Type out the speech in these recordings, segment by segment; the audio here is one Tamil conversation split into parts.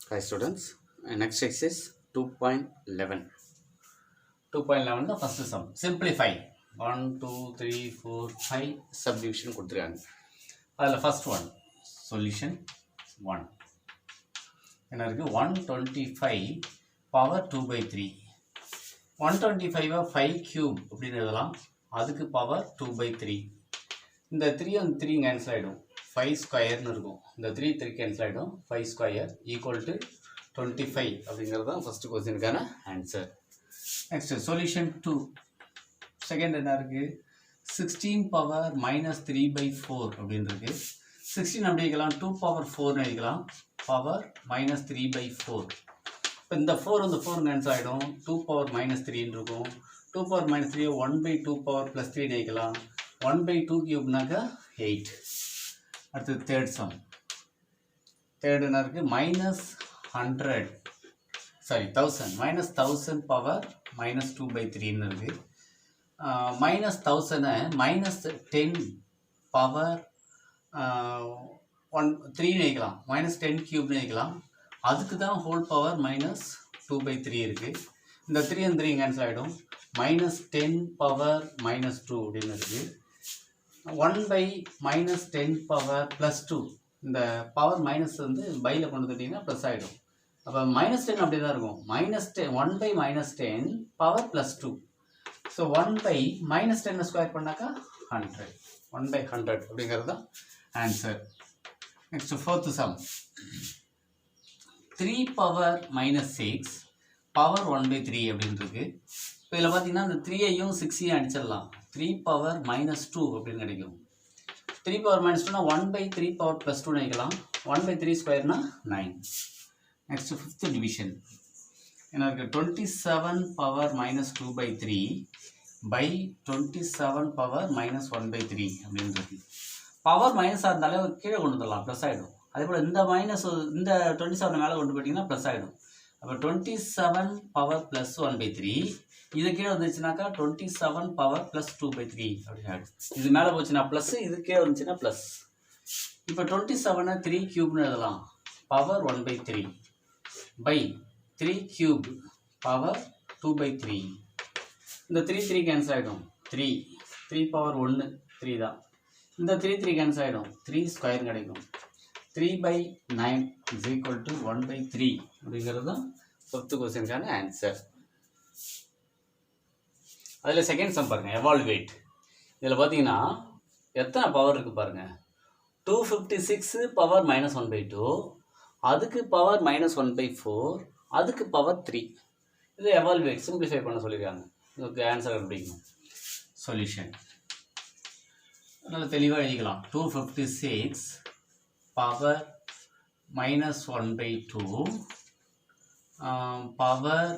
Hi students, next exercise 2.11. 2.11 the first sum. Simplify. 1, 2, 3, 4, 5 subdivision கொடுத்திருக்காங்க. அதில் first one, solution 1. என்ன இருக்கு 125 power 2 by 3. 125 5 cube அப்படின்னு எழுதலாம். அதுக்கு power 2 by 3. இந்த 3 and 3 cancel ஆகிடும். 5 ஸ்கொயர்னு இருக்கும். இந்த 3 கேன்சல் ஆகிடும். 5 ஸ்கொயர் ஈக்குவல் டு 25 அப்படிங்கிறது தான் ஃபஸ்ட்டு கொஸ்டினுக்கான ஆன்சர். Next solution 2. செகண்ட் என்ன இருக்குது 16 பவர் மைனஸ் 3 by 4 அப்படின்னு இருக்கு. 16 அப்படி வைக்கலாம் 2 பவர் 4 வைக்கலாம். Power minus 3 by 4. இப்போ இந்த 4 வந்து 4 கேன்சல் ஆகிடும். 2 பவர் மைனஸ் 3 இருக்கும். 2 power minus 3 1 by 2 power plus 3 வைக்கலாம். 1 by 2 கியூப்னாக்கா 8. அடுத்து தேர்ட் சம். தேர்ட் என்ன இருக்குது minus 1000 minus 1000 power minus 2 by 3ன்னு இருக்குது. மைனஸ் 1000 மைனஸ் 10 பவர் 3 வைக்கலாம். மைனஸ் 10 கியூப்னு வைக்கலாம். அதுக்கு தான் ஹோல் பவர் மைனஸ் 2 by 3 இருக்குது. இந்த 3 and 3 கேன்சல் ஆகிடும். மைனஸ் 10 பவர் மைனஸ் 2 அப்படின்னு இருக்குது. 1 by minus 10 power plus 2. இந்த பவர் மைனஸ் வந்து பையில் கொண்டு வந்துட்டிங்கன்னா ப்ளஸ் ஆகிடும். அப்போ மைனஸ் 10 அப்படி தான் இருக்கும். Minus 10 1 by minus 10 power plus 2. So 1 by minus 10 square பண்ணாக்கா 100. 1 by 100 அப்படிங்கிறது தான் answer. Next fourth some. 3 power minus 6 power 1 by 3 அப்படின்ட்டுருக்கு. இப்போ இதில் பார்த்தீங்கன்னா இந்த 3ஐயும் 6ஐயும் அடிச்சிடலாம். 3 பவர் மைனஸ் 2 அப்படின்னு கிடைக்கும். 3 பவர் மைனஸ் 2னா 1 by 3 பவர் ப்ளஸ் 2 நினைக்கலாம். 1 by 3 ஸ்கொயர்னா 9. நெக்ஸ்ட் ஃபிஃப்த் டிவிஷன் என்ன இருக்குது 27 power minus 2 by 3 by 27 power minus 1 by 3 அப்படின்றது. பவர் மைனஸாக இருந்தாலே கீழே கொண்டு வந்துடலாம் ப்ளஸ் ஆகிடும். அதே போல் இந்த மைனஸ் இந்த 27 மேலே கொண்டு போயிட்டிங்கன்னா ப்ளஸ் ஆகிடும். அப்போ 27 பவர் ப்ளஸ் 1 by 3 இது கீழே வந்துச்சுனாக்கா 27 பவர் ப்ளஸ் 2 by 3 அப்படின்னு ஆகிடும். இது மேலே போச்சுன்னா ப்ளஸ், இது கீழே வந்துச்சுன்னா ப்ளஸ். இப்போ 27 3 கியூப்னு எழுதலாம். Power 1 by 3 by 3 cube power 2 by 3. இந்த 3 கேன்சல் ஆகிடும். 3 பவர் 1 3 தான். இந்த 3 கேன்சல் ஆகிடும். 3 ஸ்கொயர் கிடைக்கும். 3 by 9 is equal to 1 by 3 அப்படிங்கிறது தான் ஃபிஃப்த் கொஸ்டினுக்கான ஆன்சர். அதில் செகண்ட் சம் பாருங்கள் எவால்வேட். இதில் பார்த்தீங்கன்னா எத்தனை பவர் இருக்குது பாருங்கள். 256 பவர் மைனஸ் 1 by 2, அதுக்கு பவர் மைனஸ் 1 by 4, அதுக்கு பவர் 3. இது எவால்வேட் சிம்பிளிஃபை பண்ண சொல்லியிருக்காங்க. இதுக்கு ஆன்சர் கண்டுபிடிக்கணும். சொல்யூஷன் நல்லா தெளிவாக எழுதிக்கலாம். 256 power minus 1 by 2 power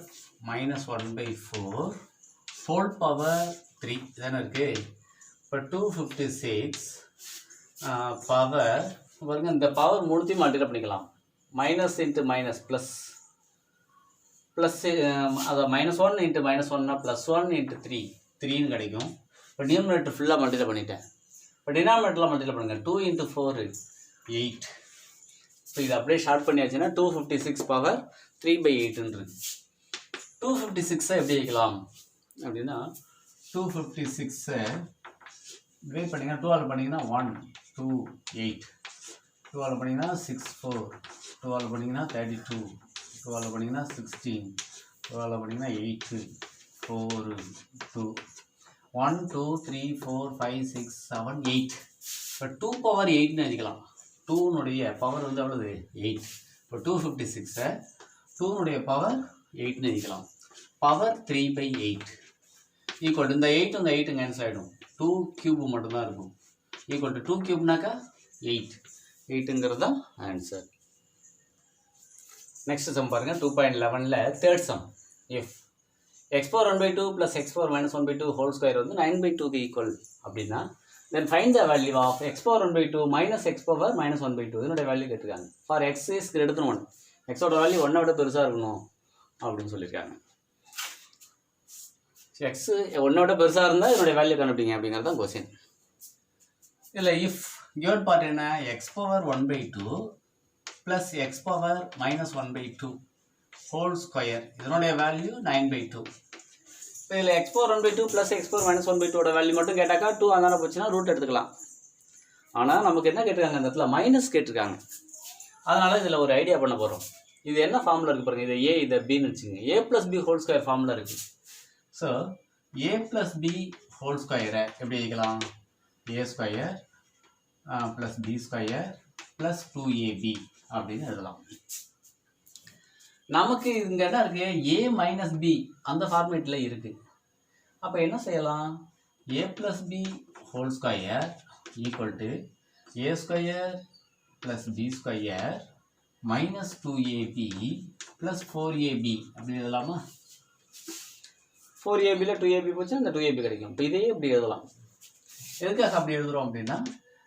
minus 1 by 4 whole power 3 தானே இருக்குது. இப்போ 256 பவர் பாருங்கள், இந்த பவர் மூணுத்தையும் மல்டிப்ளை பண்ணிக்கலாம். Minus into minus plus plus, அதை -1 இன்ட்டு -1னா +1 இன்ட்டு 3ன்னு கிடைக்கும். இப்போ நியூமரேட்டர் ஃபுல்லாக மல்டிப்ளை பண்ணிட்டேன். இப்போ டினாமினேட்டர்லாம் மல்டிப்ளை பண்ணுங்கள். 2 இன்ட்டு 4 8. இப்போ இது அப்படியே ஷார்ட் பண்ணியாச்சுன்னா 256 பவர் 3 by 8ன்றது. 256 எப்படி வைக்கலாம் அப்படின்னா 256 டிவைட் பண்ணிங்கன்னா 2 பண்ணிங்கன்னா 1 2 8, 2 பண்ணிங்கன்னா 6 4, 2 பண்ணிங்கன்னா 32, 2 பண்ணிங்கன்னா 16, 2 பண்ணிங்கன்னா 8 4 2 1 2 3 4 5 6 7 8. இப்போ 2 பவர் 8ன்னு எழுதிக்கலாம். 2னுடைய பவர் வந்து எவ்வளவு 8. இப்போ 256 2னுடைய பவர் 8ன்னு எழுதிக்கலாம். பவர் 3 by 8 ஈக்குவல் டு இந்த 8 இந்த 8 கேன்சல் ஆகிடும். 2 கியூப் மட்டும்தான் இருக்கும். ஈக்குவல் டு 2 கியூப்னாக்கா 8ங்கிறது தான் ஆன்சர். நெக்ஸ்ட் சம் பாருங்கள் 2.11ல் third sum. If x power 1 by 2 plus x power minus 1 by 2 whole square வந்து 9 by 2க்கு ஈக்குவல் அப்படின்னா then find the value of x power 1 by 2 minus x power minus 1 by 2. இதனுடைய வேல்யூ கேட்டிருக்காங்க. For x is greater than 1. எக்ஸோட வேல்யூ 1 விட பெருசாக இருக்கணும் அப்படின்னு சொல்லியிருக்காங்க. x 1 விட பெருசாக இருந்தால் இதனுடைய வேல்யூ கண்டுபிடிங்க அப்படிங்கிறது தான் கொஸ்டின். இதில் இஃப் கிவன் பார்ட் என்ன x power 1 by 2 plus X power minus 1/2 whole square, இதனுடைய வேல்யூ 9/2. இப்போ இதில் X power 1/2 plus X power minus 1/2 value மட்டும் கேட்டாக்கா 2 அந்தான போச்சுன்னா ரூட் எடுத்துக்கலாம். ஆனால் நமக்கு என்ன கேட்டிருக்காங்க, இந்த இடத்துல மைனஸ் கேட்டிருக்காங்க. அதனால் இதில் ஒரு ஐடியா பண்ண போகிறோம். இது என்ன ஃபார்முலா இருக்குது பாருங்கள், இது ஏ இதை பின்னு வச்சுங்க. A plus b whole square formula இருக்குது. So a plus b whole ஸ்கொயரை எப்படி எழுதிக்கலாம், a square plus b square plus 2ab அப்படின்னு எழுதலாம். நமக்கு இங்கே என்ன இருக்குது, ஏ மைனஸ் பி அந்த ஃபார்மேட்டில் இருக்குது. அப்போ என்ன செய்யலாம், a plus b whole square equal to a square plus b square minus 2ab plus 4ab அப்படின்னு எழுதலாமா. 4abல 2ab போச்சு, அந்த 2ab கிடைக்கும். இப்போ இதையே இப்படி எழுதலாம். எதுக்காக அப்படி எழுதுகிறோம் அப்படின்னா,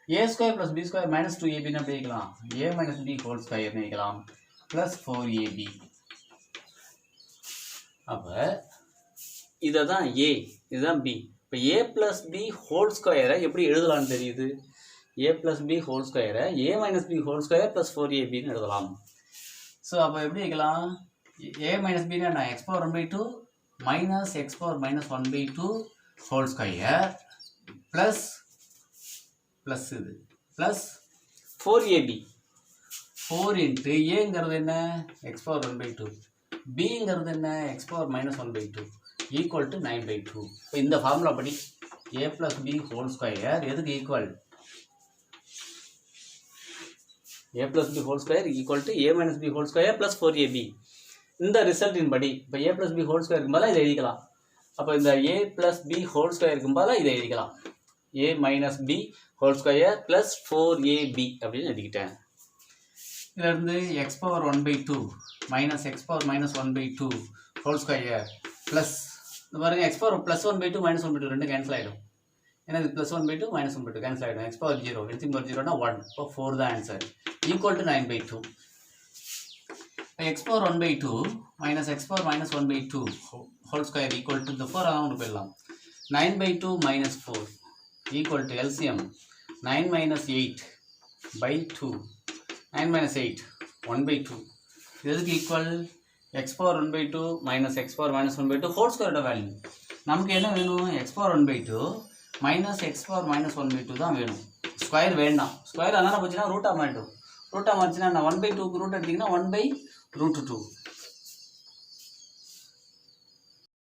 a square plus b square minus 2ab அப்படி எழுதிக்கலாம், ஏ மைனஸ் பி ஹோல் ஸ்கொயர்னு எழுதிக்கலாம் ப்ளஸ் 4ab. அப்போ இதை தான் ஏ, இதுதான் பி. இப்போ ஏ ப்ளஸ் பி ஹோல் ஸ்கொயரை எப்படி எழுதலான்னு தெரியுது. ஏ ப்ளஸ் பி ஹோல் ஸ்கொயரை a minus b whole square plus 4abன்னு எழுதலாம். ஸோ அப்போ எப்படி எழுதலாம், ஏ மைனஸ் பின்னா நான் x power 1/2 minus x power minus 1/2 whole square plus plus இது ப்ளஸ் 4ab. 4 இன்ட்டு ஏங்கிறது என்ன, எக்ஸ் பவர் 1/2, பிங்கிறது என்ன, x power minus 1/2 equal to 9/2. இப்போ இந்த ஃபார்முலா படி a plus b whole square எதுக்கு equal, a plus b whole square equal to a minus b whole square plus 4ab. இந்த ரிசல்ட்டின் படி இப்போ a plus b whole square இருக்கும்போது இதை எழுதிக்கலாம். அப்போ இந்த a plus b whole square இருக்கும்போது இதை எழுதிக்கலாம், a minus b whole square plus 4ab அப்படின்னு எழுதிக்கிட்டேன். இதிலிருந்து x power 1/2 minus x power minus 1/2 whole square plus இந்த பாருங்க, x பவர் ப்ளஸ் 1/2 மைனஸ் 1/2 ரெண்டு கேன்சல் ஆகிடும். ஏன்னா இது ப்ளஸ் 1/2 மைனஸ் 1/2 கேன்சல் ஆகிடும். எக்ஸ் பவர் 0, எனிதிங் பவர் 0னா 1. இப்போ 4 தான் ஆன்சர், ஈக்குவல் டு 9/2. இப்போ x power 1/2 minus x power minus 1/2 whole square equal to இந்த 4 அதான் ஒன்று போயிடலாம். 9/2 minus 4 equal to LCM 9 minus 8/2. 9 minus 8 1/2. எதுக்கு equal, x power 1/2 minus x power minus 1/2 whole ஸ்கொயரோட வேல்யூ. நமக்கு என்ன வேணும், X power 1/2 minus x power minus 1/2 தான் வேணும். ஸ்கொயர் வேண்டாம். ஸ்கொயர் அதனால் போச்சுன்னா ரூட்டாக மாறிடும். ரூட்டாக மாறிச்சுன்னா நான் 1/2க்கு ரூட் எடுத்திங்கன்னா 1/√2.